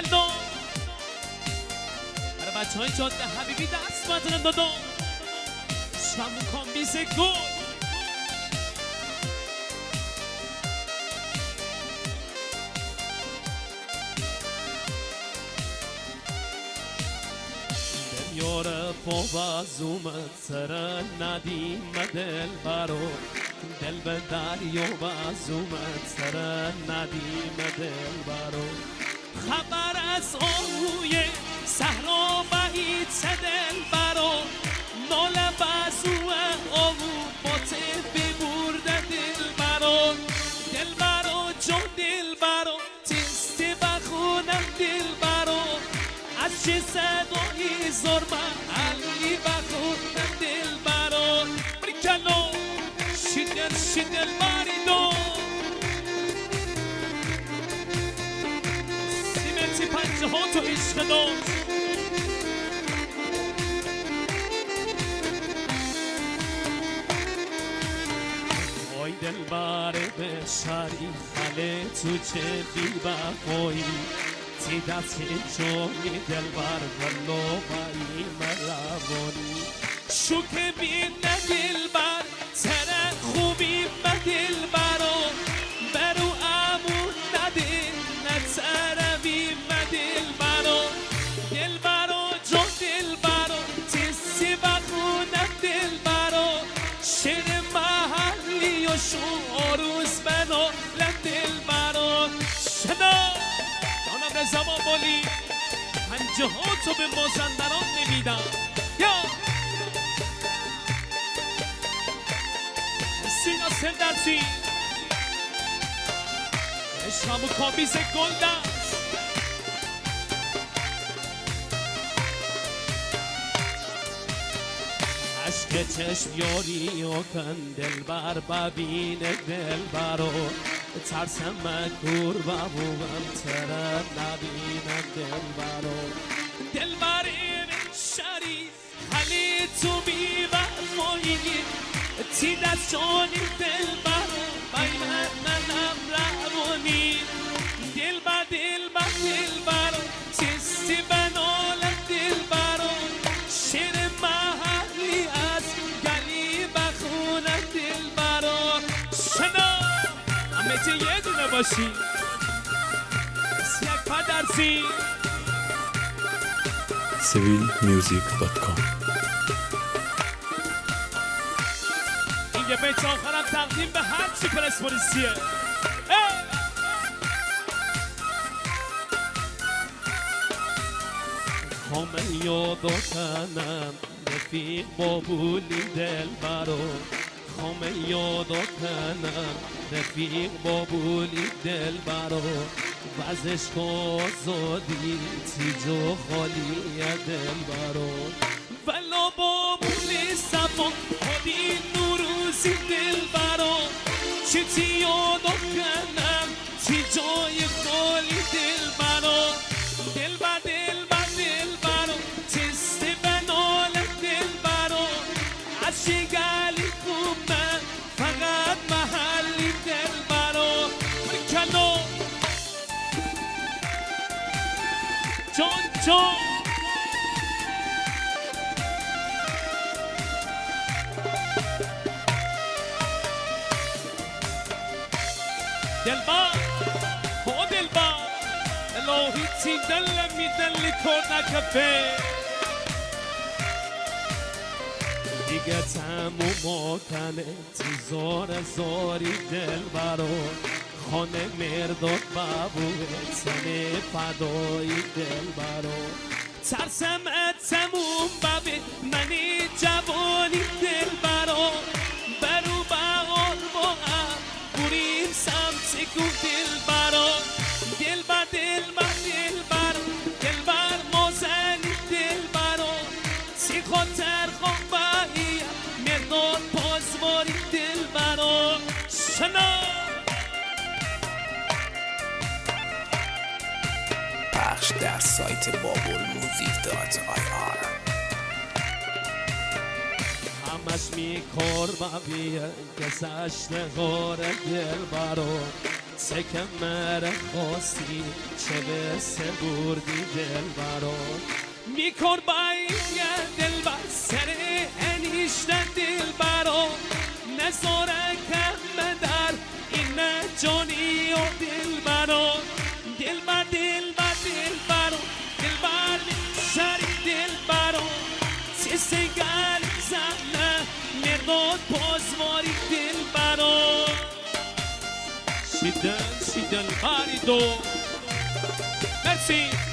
کلو برای بچه های جاده حبیبی دست بزنن دادم شمو کن بیز گل یاره فوازومت سر ندیم دل برو دل به دریا بازومت سر ندیم دل برو خبر از آهوی صحرا بعید دل برو نال بازو آهو باته ببرده دل برو جون دل برو تستی بخونم دل برو از چه صدایی زرمه علی بخونم دل برو بریکلو شدل باریدو سیمتی پنجه ها تو عشق داشت وای دل باره به شری خاله تو چه بی بخوایی تی دست جومی دل بر ولو بایی مروانی شو که بین دل بر تره خوبی دل برو امون نده نتروی دل برو جون دل برو تیسی بخونم دل برو شعر محلی و شو عروس بنا دل برو شنا دانم رزمان بولی پنجه ها تو به مازندران نمیدم یا سینا سندرسی شامو کامیز گل دست عشق چشم یاری و کن دل بر ببین دل برو ترسم مکور ببوم تره نبینم دل برو دل بر این شری خلی تو بی وفایی تی دست جانی دل برو باید منم روانی دل برو چیستی بنالم دل برو شعر محلی از گلی بخونم دل برو شنا همه چه یه دونه باشی یک پدرسی civilmusic.com یه بیت آخرم تقدیم به هر چی پرسپولیسیه همه یادو کنم رفیق بابولی دل برو همه یادو کنم رفیق بابولی دل برو وزش آزادی تیجو خالی دل برو ولا بابولی صفا خودی نوروزی دل برو چی یادو کنم چی جای خالی دل برو دل برو تستی بنالم دل برو از چی گلی خوب من فقط محلی دل برو کلو جون دلبر با دلبر الهی تی دلم میدلی کر نکفه دیگه تموم کنه تی زاری دل برو خانه مرداد بابوه سنه فدایی دل برو ترسم تموم ببه منی جوانی دل برو با با بریم سمت گو دل برو دل بر موزنی دل برو سی خاطر خوابایی مرداد پازواری دل برو شنا پخش در سایت babulmusic.ir همش میکار ببیه گذشته غار دل برو چه کمر خواستی چه بسه بردی دل برا میکن باید دل بر سر انیشتن دل برا نزاره کم در این جانی و دل برا دل بر دل بر دل برا دل بر سری دل برا سیسه گل زنه مرداد بازواری دل برا شیدن باری دو مرسی